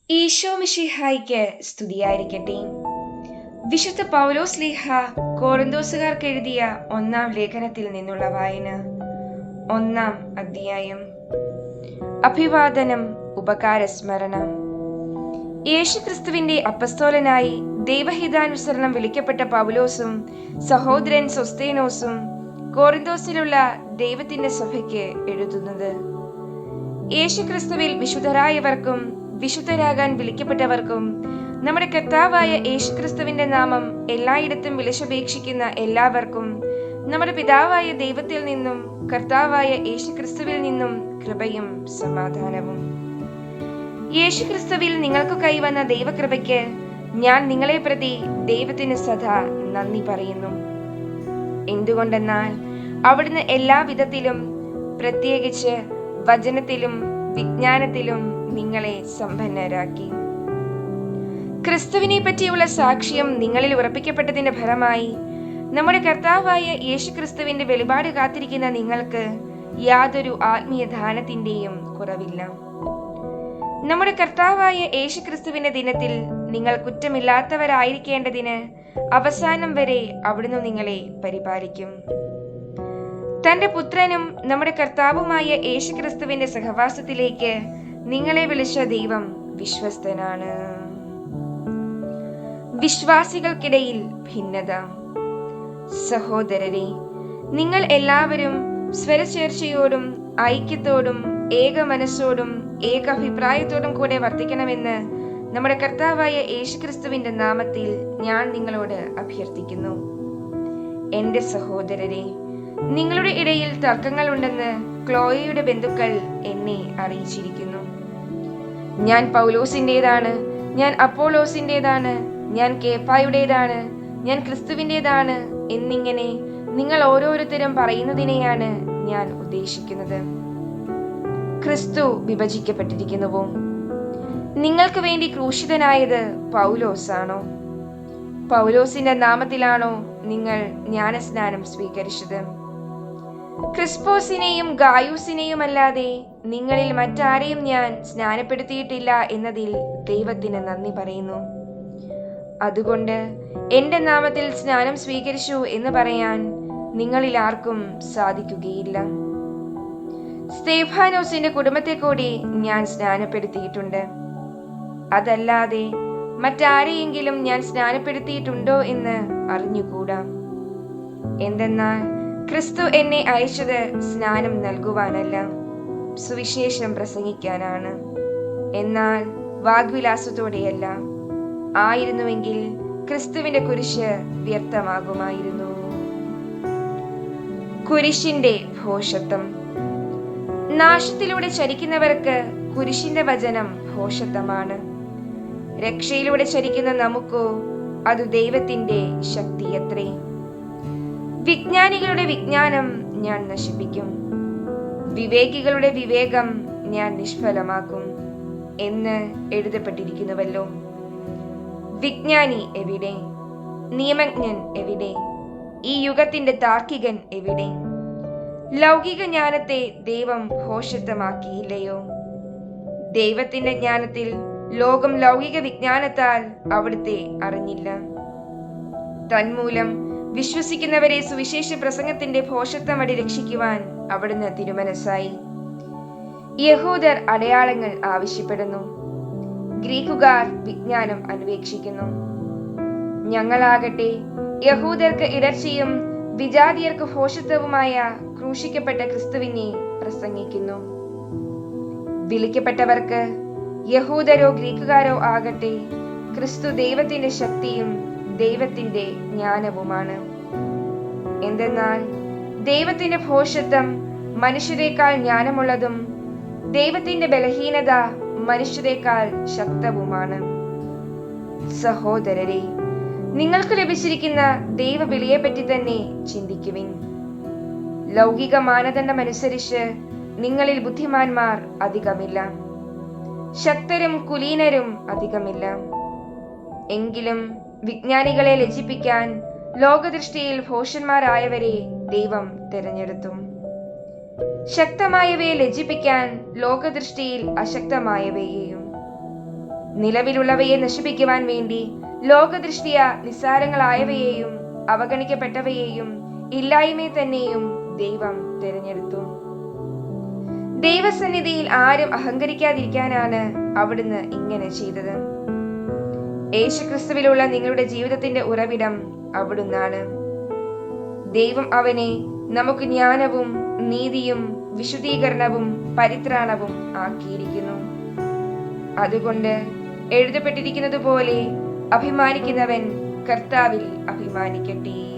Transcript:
ഈശോ മിശിഹായ്ക്ക് സ്തുതിയായിരിക്കട്ടെ. വിശുദ്ധ പൗലോസ് ശ്ലീഹ കൊറിന്തോസുകാർക്ക് എഴുതിയ 1-ാം ലേഖനത്തിൽ നിന്നുള്ള വായന. 1-ാം അധ്യായം. അഭിവാദനം, ഉപകാരസ്മരണ. യേശുക്രിസ്തുവിന്റെ അപ്പസ്തോലനായി ദൈവഹിതാനുസരണം വിളിക്കപ്പെട്ട പൗലോസും സഹോദരൻ സൊസ്തേനോസും കൊറിന്തോസിലുള്ള ദൈവത്തിന്റെ സഭയ്ക്ക് എഴുതുന്നത്. യേശുക്രിസ്തുവിൽ വിശുദ്ധരായവർക്കും വിശുദ്ധരാകാൻ വിളിക്കപ്പെട്ടവർക്കും നമ്മുടെ കർത്താവായ യേശുക്രിസ്തുവിന്റെ നാമം എല്ലായിടത്തും വിളിച്ചപേക്ഷിക്കുന്ന എല്ലാവർക്കും നമ്മുടെ പിതാവായ ദൈവത്തിൽ നിന്നും കർത്താവായ യേശുക്രിസ്തുവിൽ നിന്നും കൃപയും സമാധാനവും. യേശുക്രിസ്തുവിൽ നിങ്ങൾക്ക് കൈവന്ന ദൈവകൃപയ്ക്ക് ഞാൻ നിങ്ങളെ പ്രതി ദൈവത്തിന് സദാ നന്ദി പറയുന്നു. എന്തുകൊണ്ടെന്നാൽ അവിടുന്ന് എല്ലാ വിധത്തിലും, പ്രത്യേകിച്ച് വചനത്തിലും വിജ്ഞാനത്തിലും നിങ്ങളെ സമ്പന്നരാക്കി. ക്രിസ്തുവിനെ പറ്റിയുള്ള സാക്ഷ്യം നിങ്ങളിൽ ഉറപ്പിക്കപ്പെട്ടതിന്റെ ഫലമായി നമ്മുടെ കർത്താവായ യേശുക്രിസ്തുവിന്റെ വെളിപാട് കാത്തിരിക്കുന്ന നിങ്ങൾക്ക് യാതൊരു ആത്മീയ ദാനത്തിന്റെയും കുറവില്ല. നമ്മുടെ കർത്താവായ യേശുക്രിസ്തുവിന്റെ ദിനത്തിൽ നിങ്ങൾ കുറ്റമില്ലാത്തവരായിരിക്കേണ്ടതിന് അവസാനം വരെ അവിടുന്ന് നിങ്ങളെ പരിപാലിക്കും. തന്റെ പുത്രനും നമ്മുടെ കർത്താവുമായ യേശുക്രിസ്തുവിന്റെ സഹവാസത്തിലേക്ക് നിങ്ങളെ വിളിച്ച ദൈവം വിശ്വസ്തനാണ്. വിശ്വാസികൾക്കിടയിൽ ഭിന്നത. സഹോദരരെ, നിങ്ങൾ എല്ലാവരും സ്വരചേർച്ചയോടും ഐക്യത്തോടും ഏക മനസ്സോടും ഏകാഭിപ്രായത്തോടും കൂടെ വർത്തിക്കണമെന്ന് നമ്മുടെ കർത്താവായ യേശുക്രിസ്തുവിന്റെ നാമത്തിൽ ഞാൻ നിങ്ങളോട് അഭ്യർത്ഥിക്കുന്നു. എന്റെ സഹോദരരെ, നിങ്ങളുടെ ഇടയിൽ തർക്കങ്ങൾ ഉണ്ടെന്ന് ക്ലോയയുടെ ബന്ധുക്കൾ എന്നെ അറിയിച്ചിരിക്കുന്നു. ഞാൻ പൗലോസിന്റേതാണ്, ഞാൻ അപ്പോളോസിന്റേതാണ്, ഞാൻ കേഫായുടേതാണ്, ഞാൻ ക്രിസ്തുവിന്റേതാണ് എന്നിങ്ങനെ നിങ്ങൾ ഓരോരുത്തരും പറയുന്നതിനെയാണ് ഞാൻ ഉദ്ദേശിക്കുന്നത്. ക്രിസ്തു വിഭജിക്കപ്പെട്ടിരിക്കുന്നുവോ? നിങ്ങൾക്ക് വേണ്ടി ക്രൂശിതനായത് പൗലോസാണോ? പൗലോസിന്റെ നാമത്തിലാണോ നിങ്ങൾ ജ്ഞാനസ്നാനം സ്വീകരിച്ചത്? ക്രിസ്പോസിനെയും ഗായൂസിനെയും അല്ലാതെ നിങ്ങളിൽ മറ്റാരെയും ഞാൻ സ്നാനപ്പെടുത്തിയിട്ടില്ല എന്നതിൽ ദൈവത്തിന് നന്ദി പറയുന്നു. അതുകൊണ്ട് എന്റെ നാമത്തിൽ സ്നാനം സ്വീകരിച്ചു എന്ന് പറയാൻ നിങ്ങളിൽ ആർക്കും സാധിക്കുകയില്ല. സ്തേഫാനോസിന്റെ കുടുംബത്തെ കൂടി ഞാൻ സ്നാനപ്പെടുത്തിയിട്ടുണ്ട്. അതല്ലാതെ മറ്റാരെയെങ്കിലും ഞാൻ സ്നാനപ്പെടുത്തിയിട്ടുണ്ടോ എന്ന് അറിഞ്ഞുകൂടാ. എന്തെന്നാൽ ക്രിസ്തു എന്നെ അയച്ചത് സ്നാനം നൽകുവാനല്ല, സുവിശേഷം പ്രസംഗിക്കാനാണ്. എന്നാൽ വാഗ്വിലാസത്തോടെയല്ല. ആയിരുന്നുവെങ്കിൽ ക്രിസ്തുവിന്റെ കുരിശ് വ്യർത്ഥമാകുമായിരുന്നു. കുരിശിന്റെ ഭോഷത്വം. നാശത്തിലൂടെ ചരിക്കുന്നവർക്ക് കുരിശിന്റെ വചനം ഭോഷത്വമാണ്. രക്ഷയിലൂടെ ചരിക്കുന്ന നമുക്കോ അത് ദൈവത്തിന്റെ ശക്തിയത്രേ. വിജ്ഞാനികളുടെ വിജ്ഞാനം ഞാൻ നശിപ്പിക്കും, വിവേകികളുടെ വിവേകം ഞാൻ നിഷ്ഫലമാക്കും എന്ന് എഴുതപ്പെട്ടിരിക്കുന്നുവല്ലോ. വിജ്ഞാനി എവിടെ? നിയമജ്ഞൻ എവിടെ? ഈ യുഗത്തിന്റെ താർക്കികൻ എവിടെ? ലൗകിക ജ്ഞാനത്തെ ദൈവം ഭോഷത്വമാക്കിയില്ലയോ? ദൈവത്തിന്റെ ജ്ഞാനത്തിൽ ലോകം ലൗകിക വിജ്ഞാനത്താൽ അവിടുത്തെ അറിഞ്ഞില്ല. തന്മൂലം വിശ്വസിക്കുന്നവരെ സുവിശേഷ പ്രസംഗത്തിന്റെ ഭോഷത്വം വഴി രക്ഷിക്കുവാൻ അവിടുന്ന് തിരുമനസ്സായി. യഹൂദർ അടയാളങ്ങൾ ആവശ്യപ്പെടുന്നു, ഗ്രീക്കുകാർ വിജ്ഞാനം അന്വേഷിക്കുന്നു. ഞങ്ങളാകട്ടെ യഹൂദർക്ക് ഇടർച്ചയും വിജാതിയർക്ക് ഭോഷത്വവുമായ ക്രൂശിക്കപ്പെട്ട ക്രിസ്തുവിനെ പ്രസംഗിക്കുന്നു. വിളിക്കപ്പെട്ടവർക്ക്, യഹൂദരോ ഗ്രീക്കുകാരോ ആകട്ടെ, ക്രിസ്തു ദൈവത്തിന്റെ ശക്തിയും ദൈവത്തിന്റെ ജ്ഞാനവുമാണ്. എന്തെന്നാൽ ദൈവത്തിന്റെ ഭോഷത്വം മനുഷ്യരെക്കാൾ ജ്ഞാനമുള്ളതും ദൈവത്തിന്റെ ബലഹീനത മനുഷ്യരെക്കാൾ ശക്തവുമാണ്. സഹോദരരെ, നിങ്ങൾക്ക് ലഭിച്ചിരിക്കുന്ന ദൈവവിളിയെപ്പറ്റി തന്നെ ചിന്തിക്കുവിൻ. ലൗകിക മാനദണ്ഡമനുസരിച്ച് നിങ്ങളിൽ ബുദ്ധിമാന്മാർ അധികമില്ല, ശക്തരും കുലീനരും അധികമില്ല. എങ്കിലും വിജ്ഞാനികളെ ലജ്ജിപ്പിക്കാൻ ലോകദൃഷ്ടിയിൽ ഭോഷന്മാരായവരെ ദൈവം തിരഞ്ഞെടുത്തു. ശക്തമായവയെ ലജ്ജിപ്പിക്കാൻ ലോകദൃഷ്ടിയിൽ അശക്തമായവയെയും. നിലവിലുള്ളവയെ നശിപ്പിക്കുവാൻ വേണ്ടി ലോകദൃഷ്ടിയ നിസ്സാരങ്ങളായവയെയും അവഗണിക്കപ്പെട്ടവയെയും ഇല്ലായ്മയെ തന്നെയും ദൈവം തിരഞ്ഞെടുത്തു. ദൈവസന്നിധിയിൽ ആരും അഹങ്കരിക്കാതിരിക്കാനാണ് അവിടുന്ന് ഇങ്ങനെ ചെയ്തത്. യേശുക്രിസ്തുവിലുള്ള നിങ്ങളുടെ ജീവിതത്തിന്റെ ഉറവിടം അവിടുന്നാണ്. ദൈവം അവനെ നമുക്ക് ജ്ഞാനവും നീതിയും വിശുദ്ധീകരണവും പരിത്രാണവും ആക്കിയിരിക്കുന്നു. അതുകൊണ്ട് എഴുതപ്പെട്ടിരിക്കുന്നത് പോലെ അഭിമാനിക്കുന്നവൻ കർത്താവിൽ അഭിമാനിക്കട്ടെ.